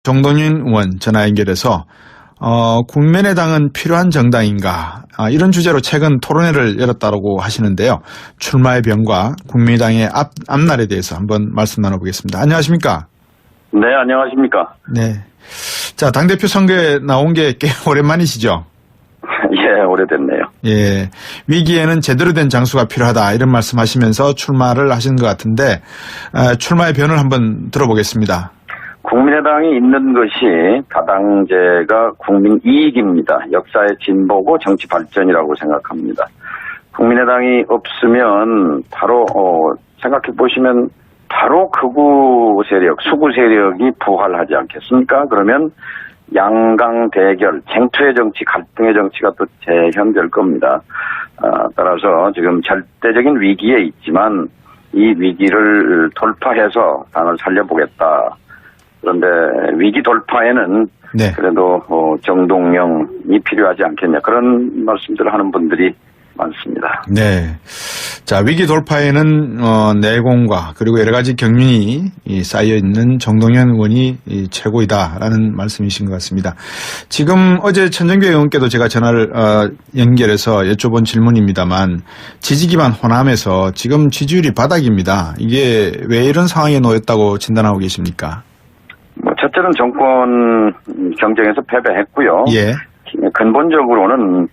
정동윤 의원 전화 연결해서 국민의당은 필요한 정당인가 이런 주제로 최근 토론회를 열었다고 하시는데요. 출마의 변과 국민의당의 앞날에 대해서 한번 말씀 나눠보겠습니다. 안녕하십니까? 네, 안녕하십니까? 네. 자, 당대표 선거에 나온 게 꽤 오랜만이시죠? 예, 오래됐네요. 예. 위기에는 제대로 된 장수가 필요하다 이런 말씀하시면서 출마를 하신 것 같은데 출마의 변을 한번 들어보겠습니다. 국민의당이 있는 것이 다당제가 국민 이익입니다. 역사의 진보고 정치 발전이라고 생각합니다. 국민의당이 없으면 바로 생각해 보시면 바로 극우 세력, 수구 세력이 부활하지 않겠습니까? 그러면 양강 대결, 쟁투의 정치, 갈등의 정치가 또 재현될 겁니다. 따라서 지금 절대적인 위기에 있지만 이 위기를 돌파해서 당을 살려보겠다. 그런데 위기 돌파에는 네. 그래도 정동영이 필요하지 않겠냐 그런 말씀들을 하는 분들이 많습니다. 네. 자, 위기 돌파에는 내공과 그리고 여러 가지 경륜이 쌓여 있는 정동영 의원이 최고이다라는 말씀이신 것 같습니다. 지금 어제 천정배 의원께도 제가 전화를 연결해서 여쭤본 질문입니다만 지지 기반 호남에서 지금 지지율이 바닥입니다. 이게 왜 이런 상황에 놓였다고 진단하고 계십니까? 첫째는 정권 경쟁에서 패배했고요. 예. 근본적으로는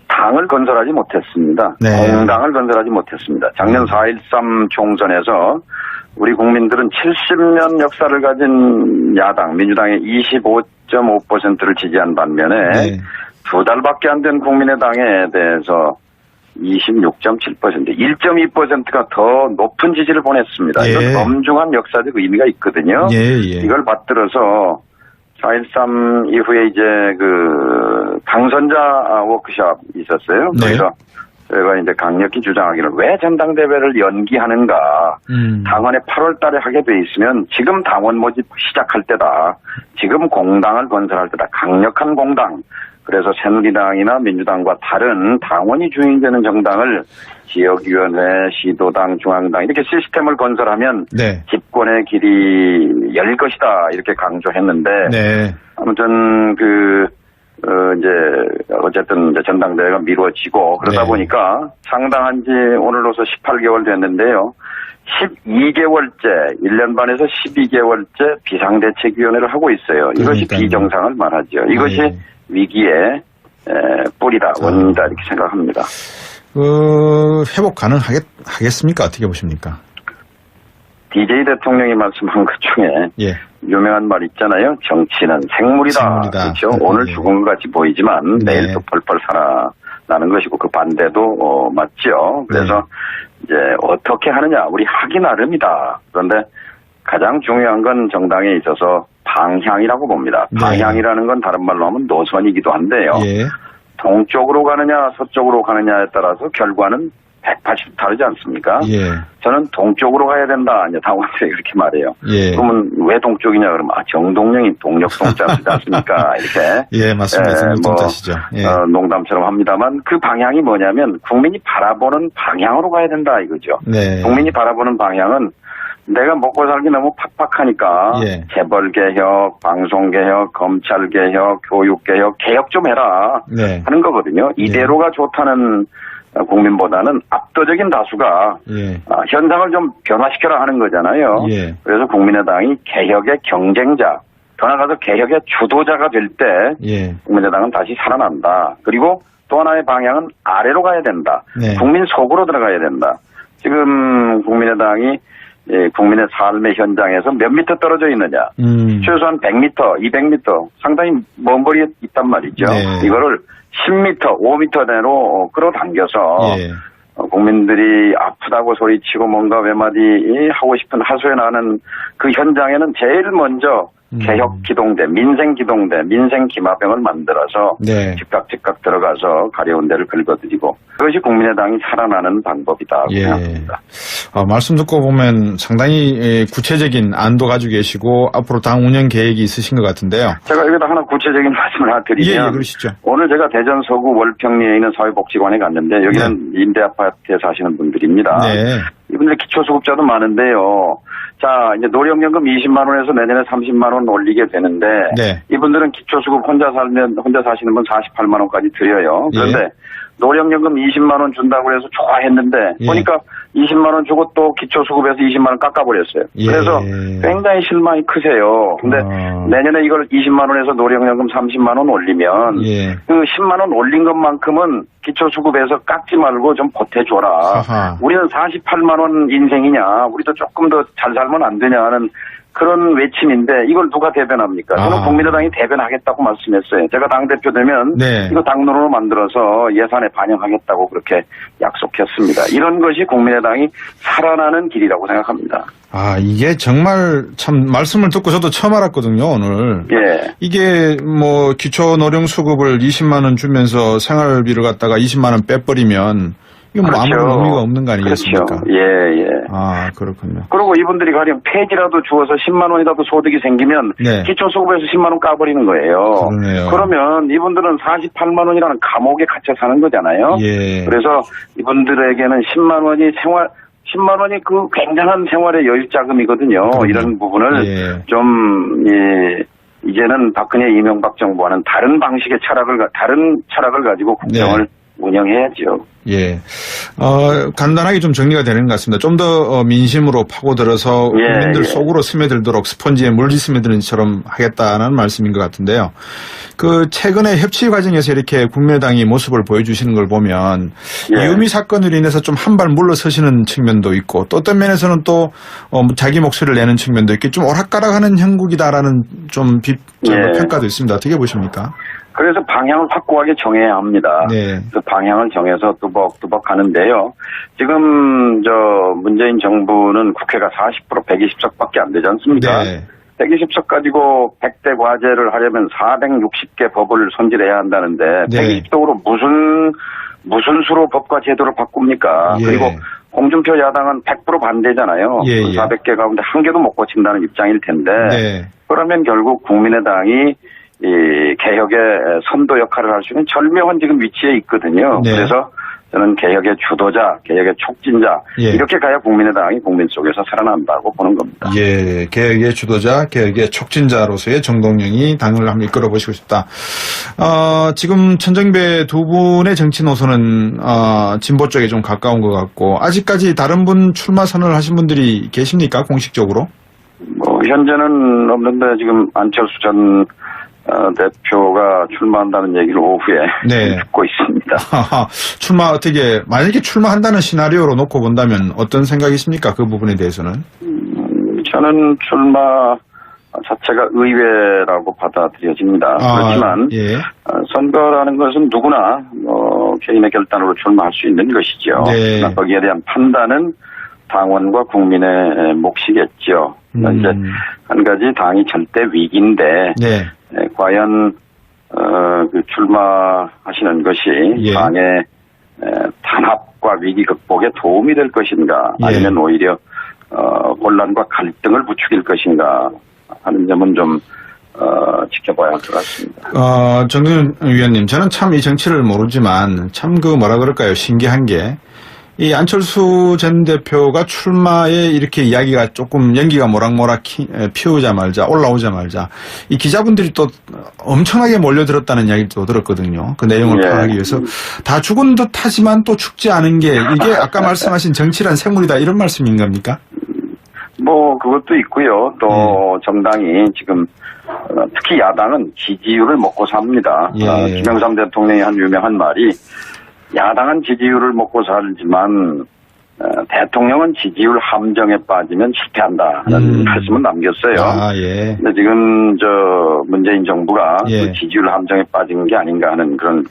당을 건설하지 못했습니다. 네. 공당을 건설하지 못했습니다. 작년 4.13 총선에서 우리 국민들은 70년 역사를 가진 야당, 민주당의 25.5%를 지지한 반면에 네. 2달밖에 안 된 국민의당에 대해서 26.7%, 1.2%가 더 높은 지지를 보냈습니다. 예. 이건 엄중한 역사적 의미가 있거든요. 예. 이걸 받들어서 4.13 이후에 이제 당선자 워크숍 있었어요. 네. 그래서 저희가 이제 강력히 주장하기를 왜 전당대회를 연기하는가. 당원에 8월 달에 하게 돼 있으면 지금 당원 모집 시작할 때다. 지금 공당을 건설할 때다. 강력한 공당. 그래서 새누리당이나 민주당과 다른 당원이 주인되는 정당을 지역위원회, 시도당, 중앙당 이렇게 시스템을 건설하면 네. 집권의 길이 열릴 것이다 이렇게 강조했는데 네. 아무튼 이제 어쨌든 이제 전당대회가 미뤄지고 그러다 네. 보니까 상당한 지 오늘로서 18개월 됐는데요. 12개월째, 1년 반에서 12개월째 비상대책위원회를 하고 있어요. 이것이 그러니까요. 비정상을 말하죠. 이것이 네. 위기의 뿌리다, 원인이다 이렇게 생각합니다. 회복 가능하겠습니까? 어떻게 보십니까? DJ 대통령이 말씀한 것 중에 예. 유명한 말 있잖아요. 정치는 생물이다. 그렇죠. 오늘 죽은 것 같이 보이지만 네. 내일 또 펄펄 살아나는 것이고 그 반대도 맞죠. 그래서 네. 이제 어떻게 하느냐 우리 하기 나름이다. 그런데 가장 중요한 건 정당에 있어서 방향이라고 봅니다. 네. 방향이라는 건 다른 말로 하면 노선이기도 한데요. 예. 동쪽으로 가느냐 서쪽으로 가느냐에 따라서 결과는 180도 다르지 않습니까? 예. 저는 동쪽으로 가야 된다. 당원들이 그렇게 말해요. 예. 그러면 왜 동쪽이냐 그러면 정동영이 동력동자 쓰지 않습니까? 이렇게. 예, 맞습니다. 동자시죠. 예. 농담처럼 합니다만 그 방향이 뭐냐면 국민이 바라보는 방향으로 가야 된다 이거죠. 네. 국민이 바라보는 방향은 내가 먹고 살기 너무 팍팍하니까 예. 재벌개혁, 방송개혁, 검찰개혁, 교육개혁, 개혁 좀 해라 네. 하는 거거든요. 이대로가 좋다는 국민보다는 압도적인 다수가 예. 현상을 좀 변화시켜라 하는 거잖아요. 예. 그래서 국민의당이 개혁의 경쟁자, 더 나아가서 개혁의 주도자가 될 때 예. 국민의당은 다시 살아난다. 그리고 또 하나의 방향은 아래로 가야 된다. 네. 국민 속으로 들어가야 된다. 지금 국민의당이 국민의 삶의 현장에서 몇 미터 떨어져 있느냐. 최소한 100m, 200m 상당히 먼 거리에 있단 말이죠. 네. 이거를 10m, 5m 내로 끌어당겨서 예. 국민들이 아프다고 소리치고 뭔가 외마디 하고 싶은 하소연 하는 그 현장에는 제일 먼저 개혁 기동대, 민생 기동대, 민생 기마병을 만들어서 네. 즉각 들어가서 가려운 데를 긁어드리고 그것이 국민의당이 살아나는 방법이다 예. 생각합니다. 말씀 듣고 보면 상당히 구체적인 안도 가지고 계시고 앞으로 당 운영 계획이 있으신 것 같은데요. 제가 여기다 하나 구체적인 말씀을 하나 드리면 예, 그러시죠. 오늘 제가 대전 서구 월평리에 있는 사회복지관에 갔는데 여기는 네. 임대아파트에 사시는 분들입니다. 네. 이분들 기초수급자도 많은데요. 자, 이제 노령연금 20만 원에서 내년에 30만 원 올리게 되는데 네. 이분들은 기초수급 혼자 사시는 분 48만 원까지 드려요. 그런데 예. 노령연금 20만 원 준다고 해서 좋아했는데 예. 보니까 20만 원 주고 또 기초수급에서 20만 원 깎아버렸어요. 예. 그래서 굉장히 실망이 크세요. 근데 내년에 이걸 20만 원에서 노령연금 30만 원 올리면 예. 그 10만 원 올린 것만큼은 기초수급에서 깎지 말고 좀 보태줘라. 아하. 우리는 48만 원 인생이냐. 우리도 조금 더 잘 살면 안 되냐 하는 그런 외침인데 이걸 누가 대변합니까? 저는 국민의당이 대변하겠다고 말씀했어요. 제가 당대표 되면 네. 이거 당론으로 만들어서 예산에 반영하겠다고 그렇게 약속했습니다. 이런 것이 국민의당이 살아나는 길이라고 생각합니다. 아, 이게 정말 참 말씀을 듣고 저도 처음 알았거든요, 오늘. 예. 이게 뭐 기초 노령 수급을 20만 원 주면서 생활비를 갖다가 20만 원 빼버리면 이거 뭐 그렇죠. 아무런 의미가 없는 거 아니겠습니까? 그렇죠. 예, 예. 아, 그렇군요. 그리고 이분들이 가령 폐지라도 주어서 10만 원이라도 소득이 생기면 네. 기초수급에서 10만 원 까버리는 거예요. 그러네요. 그러면 이분들은 48만 원이라는 감옥에 갇혀 사는 거잖아요. 예. 그래서 이분들에게는 10만 원이 그 굉장한 생활의 여유 자금이거든요. 그럼요. 이런 부분을 예. 좀 이제는 박근혜 이명박 정부와는 다른 방식의 다른 철학을 가지고 국정을 네. 운영해야죠. 예. 간단하게 좀 정리가 되는 것 같습니다. 좀 더 민심으로 파고들어서 국민들 속으로 스며들도록 스펀지에 물이 스며드는 것처럼 하겠다는 말씀인 것 같은데요. 그 최근에 협치 과정에서 이렇게 국민의당이 모습을 보여주시는 걸 보면 이유미 사건으로 인해서 좀 한 발 물러서시는 측면도 있고 또 어떤 면에서는 또 자기 목소리를 내는 측면도 있고 좀 오락가락하는 형국이다라는 좀 평가도 있습니다. 어떻게 보십니까? 그래서 방향을 확고하게 정해야 합니다. 네. 그 방향을 정해서 뚜벅뚜벅 하는데요. 지금 문재인 정부는 국회가 40% 120석밖에 안 되지 않습니까? 네. 120석 가지고 100대 과제를 하려면 460개 법을 손질해야 한다는데 네. 120석으로 무슨 수로 법과 제도를 바꿉니까? 예. 그리고 홍준표 야당은 100% 반대잖아요. 예, 그 400개 가운데 한 개도 못 고친다는 입장일 텐데 네. 그러면 결국 국민의당이 이 개혁의 선도 역할을 할 수 있는 절묘한 지금 위치에 있거든요. 네. 그래서 저는 개혁의 주도자, 개혁의 촉진자 이렇게 가야 국민의당이 국민 속에서 살아난다고 보는 겁니다. 예, 개혁의 주도자, 개혁의 촉진자로서의 정동영이 당을 한번 이끌어 보시고 싶다. 지금 천정배 두 분의 정치 노선은 진보 쪽에 좀 가까운 것 같고 아직까지 다른 분 출마 선언을 하신 분들이 계십니까? 공식적으로? 현재는 없는데 지금 안철수 전 대표가 출마한다는 얘기를 오후에 듣고 있습니다. 만약에 출마한다는 시나리오로 놓고 본다면 어떤 생각이십니까? 그 부분에 대해서는? 저는 출마 자체가 의외라고 받아들여집니다. 그렇지만 선거라는 것은 누구나 개인의 결단으로 출마할 수 있는 것이죠. 네. 거기에 대한 판단은 당원과 국민의 몫이겠죠. 이제 한 가지 당이 절대 위기인데 과연 그 출마하시는 것이 당의 단합과 위기 극복에 도움이 될 것인가 아니면 오히려 혼란과 갈등을 부추길 것인가 하는 점은 좀 지켜봐야 할 것 같습니다. 정근 위원님, 저는 참 이 정치를 모르지만 참 신기한 게 이 안철수 전 대표가 출마에 이렇게 이야기가 조금 연기가 모락모락 올라오자 말자 이 기자분들이 또 엄청나게 몰려들었다는 이야기도 들었거든요. 그 내용을 파악하기 위해서 다 죽은 듯 하지만 또 죽지 않은 게 이게 아까 말씀하신 정치란 생물이다 이런 말씀인 겁니까? 그것도 있고요. 또 정당이 지금 특히 야당은 지지율을 먹고 삽니다. 김영삼 대통령이 한 유명한 말이 야당은 지지율을 먹고 살지만 대통령은 지지율 함정에 빠지면 실패한다 하는 말씀을 남겼어요. 근데 지금 문재인 정부가 그 지지율 함정에 빠진 게 아닌가 하는 그런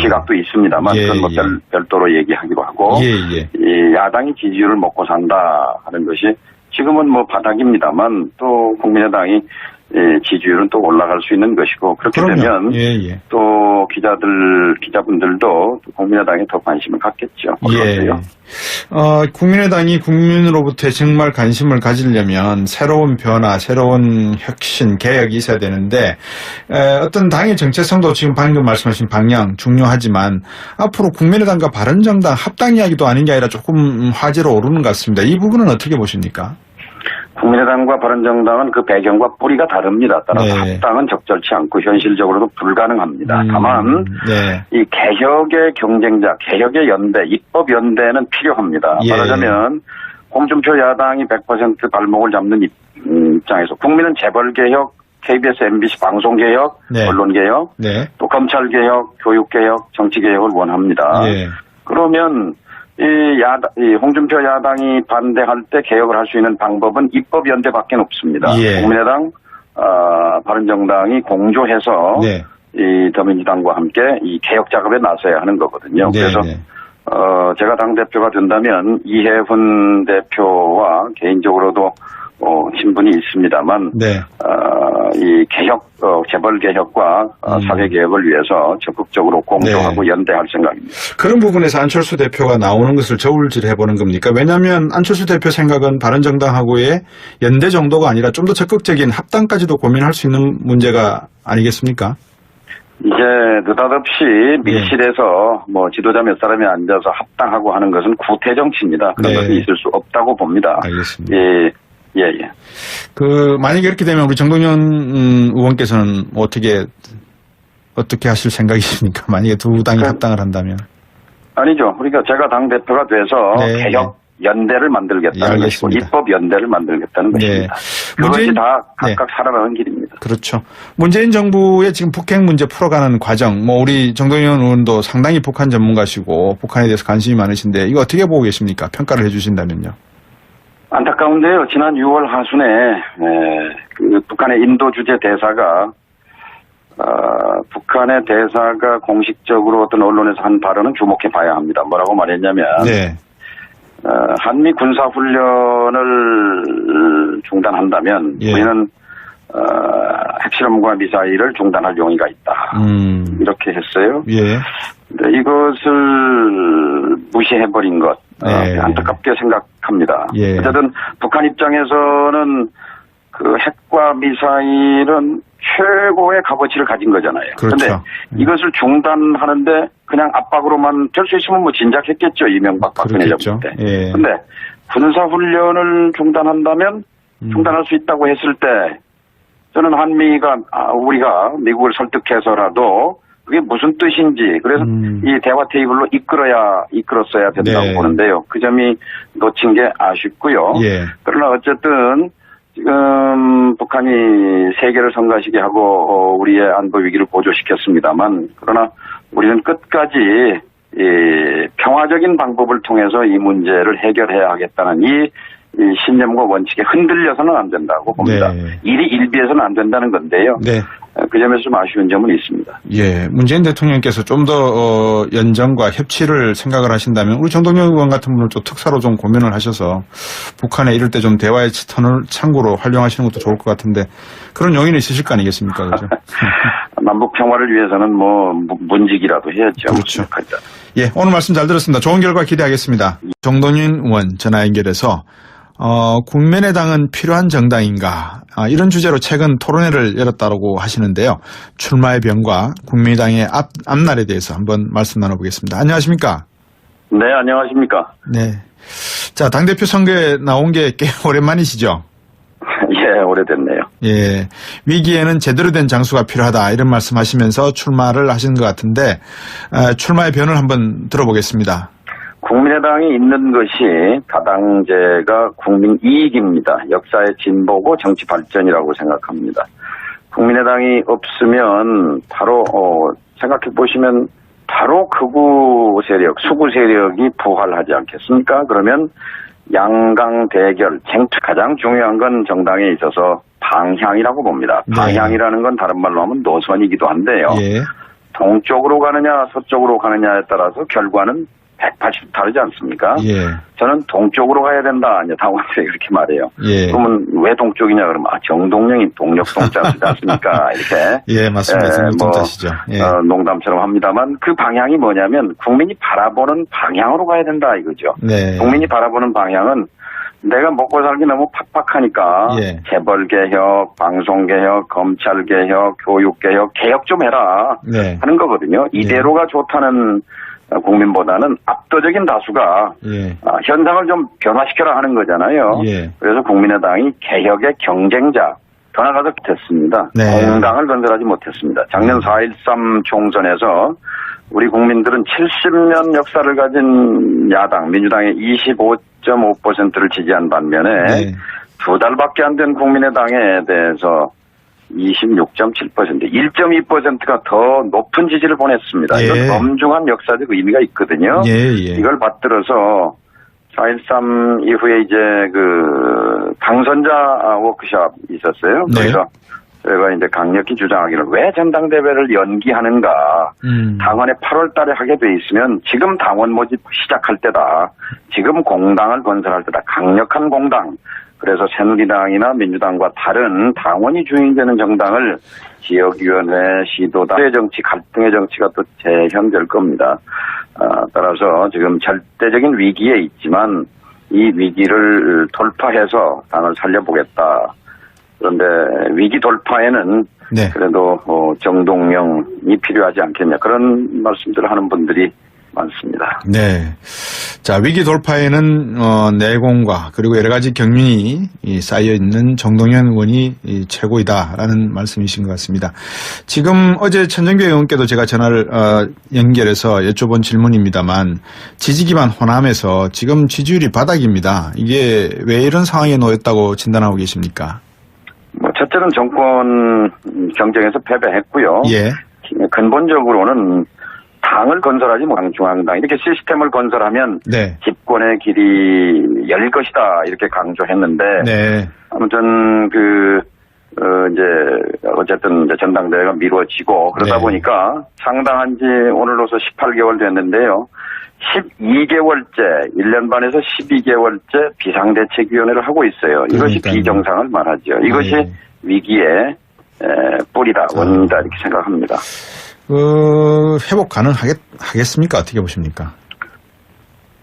시각도 있습니다만 그건 별도로 얘기하기로 하고 이 야당이 지지율을 먹고 산다 하는 것이 지금은 바닥입니다만 또 국민의당이 지지율은 또 올라갈 수 있는 것이고 그렇게 그럼요. 되면 예. 또 기자분들도 국민의당에 더 관심을 갖겠죠. 예. 국민의당이 국민으로부터 정말 관심을 가지려면 새로운 변화, 새로운 혁신, 개혁이 있어야 되는데 어떤 당의 정체성도 지금 방금 말씀하신 방향 중요하지만 앞으로 국민의당과 바른정당 합당 이야기도 아닌 게 아니라 조금 화제로 오르는 것 같습니다. 이 부분은 어떻게 보십니까? 국민의당과 바른정당은 그 배경과 뿌리가 다릅니다. 따라서 합당은 적절치 않고 현실적으로도 불가능합니다. 다만 이 개혁의 경쟁자, 개혁의 연대, 입법 연대는 필요합니다. 말하자면 홍준표 야당이 100% 발목을 잡는 입장에서 국민은 재벌개혁, KBS, MBC 방송개혁, 언론개혁, 또 검찰개혁, 교육개혁, 정치개혁을 원합니다. 그러면 이 홍준표 야당이 반대할 때 개혁을 할 수 있는 방법은 입법연대밖에 없습니다. 국민의당, 바른정당이 공조해서 이 더민주당과 함께 이 개혁 작업에 나서야 하는 거거든요. 그래서 제가 당대표가 된다면 이해훈 대표와 개인적으로도 친분이 있습니다만 이 개혁, 재벌 개혁과 사회 개혁을 위해서 적극적으로 공조하고 연대할 생각입니다. 그런 부분에서 안철수 대표가 나오는 것을 저울질해보는 겁니까? 왜냐하면 안철수 대표 생각은 바른정당하고의 연대 정도가 아니라 좀 더 적극적인 합당까지도 고민할 수 있는 문제가 아니겠습니까? 이제 느닷없이 밀실에서 지도자 몇 사람이 앉아서 합당하고 하는 것은 구태 정치입니다. 그런 것이 있을 수 없다고 봅니다. 알겠습니다. 예. 만약에 이렇게 되면 우리 정동영 의원께서는 어떻게 하실 생각이십니까? 만약에 두 당이 합당을 한다면. 아니죠. 그러니까 제가 당대표가 돼서 개혁 연대를 만들겠다는 것이고 입법 연대를 만들겠다는 것입니다. 그것이 다 각각 살아가는 길입니다. 그렇죠. 문재인 정부의 지금 북핵 문제 풀어가는 과정, 우리 정동영 의원도 상당히 북한 전문가시고 북한에 대해서 관심이 많으신데 이거 어떻게 보고 계십니까? 평가를 해주신다면요. 안타까운데요. 지난 6월 하순에 그 북한의 인도 주재 대사가 북한의 대사가 공식적으로 어떤 언론에서 한 발언은 주목해 봐야 합니다. 뭐라고 말했냐면 한미 군사훈련을 중단한다면 우리는 핵실험과 미사일을 중단할 용의가 있다. 이렇게 했어요. 근데 이것을 무시해버린 것 안타깝게 생각합니다. 어쨌든 북한 입장에서는 그 핵과 미사일은 최고의 값어치를 가진 거잖아요. 그런데 이것을 중단하는데 그냥 압박으로만 될 수 있으면 진작했겠죠. 이명박 박근혜 정부 때. 그런데 군사훈련을 중단한다면 중단할 수 있다고 했을 때 저는 한미가 우리가 미국을 설득해서라도 그게 무슨 뜻인지 그래서 이 대화 테이블로 이끌었어야 된다고 보는데요. 그 점이 놓친 게 아쉽고요. 그러나 어쨌든 지금 북한이 세계를 성가시게 하고 우리의 안보 위기를 고조시켰습니다만 그러나 우리는 끝까지 평화적인 방법을 통해서 이 문제를 해결해야 하겠다는 이 신념과 원칙에 흔들려서는 안 된다고 봅니다. 일이 일비해서는 안 된다는 건데요. 그 점에서 좀 아쉬운 점은 있습니다. 문재인 대통령께서 좀 더 연정과 협치를 생각을 하신다면 우리 정동영 의원 같은 분을 좀 특사로 좀 고민을 하셔서 북한에 이럴 때 좀 대화의 터널 창구로 활용하시는 것도 좋을 것 같은데 그런 용의는 있으실 거 아니겠습니까? 그죠? 남북 평화를 위해서는 문직이라도 해야죠. 그렇죠. 오늘 말씀 잘 들었습니다. 좋은 결과 기대하겠습니다. 정동영 의원 전화 연결해서 국민의당은 필요한 정당인가 이런 주제로 최근 토론회를 열었다고 하시는데요. 출마의 변과 국민의당의 앞날에 대해서 한번 말씀 나눠보겠습니다. 안녕하십니까? 네, 안녕하십니까? 자, 당대표 선거에 나온 게 꽤 오랜만이시죠? 오래됐네요. 위기에는 제대로 된 장수가 필요하다 이런 말씀하시면서 출마를 하신 것 같은데 출마의 변을 한번 들어보겠습니다. 국민의당이 있는 것이 다당제가 국민 이익입니다. 역사의 진보고 정치 발전이라고 생각합니다. 국민의당이 없으면 바로 생각해 보시면 바로 극우 세력, 수구 세력이 부활하지 않겠습니까? 그러면 양강 대결, 가장 중요한 건 정당에 있어서 방향이라고 봅니다. 방향이라는 건 다른 말로 하면 노선이기도 한데요. 동쪽으로 가느냐 서쪽으로 가느냐에 따라서 결과는 180도 다르지 않습니까? 예. 저는 동쪽으로 가야 된다. 이제 당원들이 그렇게 말해요. 예. 그러면 왜 동쪽이냐 그러면 정동영이 동력동자 쓰지 않습니까? 이렇게. 예, 맞습니다. 동력동자시죠. 예. 농담처럼 합니다만 그 방향이 뭐냐면 국민이 바라보는 방향으로 가야 된다 이거죠. 네. 국민이 바라보는 방향은 내가 먹고 살기 너무 팍팍하니까 예. 재벌개혁, 방송개혁, 검찰개혁, 교육개혁, 개혁 좀 해라 네. 하는 거거든요. 이대로가 좋다는 국민보다는 압도적인 다수가 예. 현상을 좀 변화시켜라 하는 거잖아요. 예. 그래서 국민의당이 개혁의 경쟁자 더 나가서 못했습니다. 네. 공당을 건설하지 못했습니다. 작년 4.13 총선에서 우리 국민들은 70년 역사를 가진 야당 민주당의 25.5%를 지지한 반면에 네. 2달밖에 안 된 국민의당에 대해서 26.7%, 1.2%가 더 높은 지지를 보냈습니다. 예. 이건 엄중한 역사적 의미가 있거든요. 예, 예. 이걸 받들어서 4.13 이후에 이제 그 당선자 워크숍 있었어요. 네. 그래서 저희가 이제 강력히 주장하기를 왜 전당대회를 연기하는가. 당원에 8월 달에 하게 돼 있으면 지금 당원 모집 시작할 때다. 지금 공당을 건설할 때다. 강력한 공당. 그래서 새누리당이나 민주당과 다른 당원이 주인되는 정당을 지역위원회, 시도당, 정치, 갈등의 정치가 또 재현될 겁니다. 따라서 지금 절대적인 위기에 있지만 이 위기를 돌파해서 당을 살려보겠다. 그런데 위기 돌파에는 네. 그래도 정동영이 필요하지 않겠냐 그런 말씀들을 하는 분들이 많습니다. 네. 자, 위기 돌파에는 내공과 그리고 여러 가지 경륜이 쌓여 있는 정동영 의원이 최고이다라는 말씀이신 것 같습니다. 지금 어제 천정배 의원께도 제가 전화를 연결해서 여쭤본 질문입니다만 지지 기반 호남에서 지금 지지율이 바닥입니다. 이게 왜 이런 상황에 놓였다고 진단하고 계십니까? 첫째는 정권 경쟁에서 패배했고요. 예. 근본적으로는 당을 건설하지 못한 중앙당 이렇게 시스템을 건설하면 네. 집권의 길이 열릴 것이다 이렇게 강조했는데 네. 아무튼 이제 어쨌든 이제 전당대회가 미뤄지고 그러다 네. 보니까 상당한 지 오늘로서 18개월 됐는데요. 12개월째 1년 반에서 12개월째 비상대책위원회를 하고 있어요. 이것이 그러니까요. 비정상을 말하죠. 이것이 네. 위기의 뿌리다 원인이다 이렇게 생각합니다. 회복 가능하겠습니까? 어떻게 보십니까?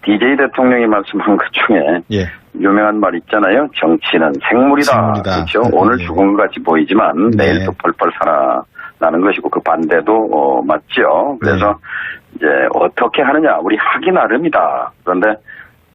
DJ 대통령이 말씀한 것 중에 예. 유명한 말 있잖아요. 정치는 생물이다. 그렇죠. 오늘 죽은 것 같이 보이지만 네. 내일 또 펄펄 살아나는 것이고 그 반대도 맞죠. 그래서 이제 어떻게 하느냐 우리 하기 나름이다. 그런데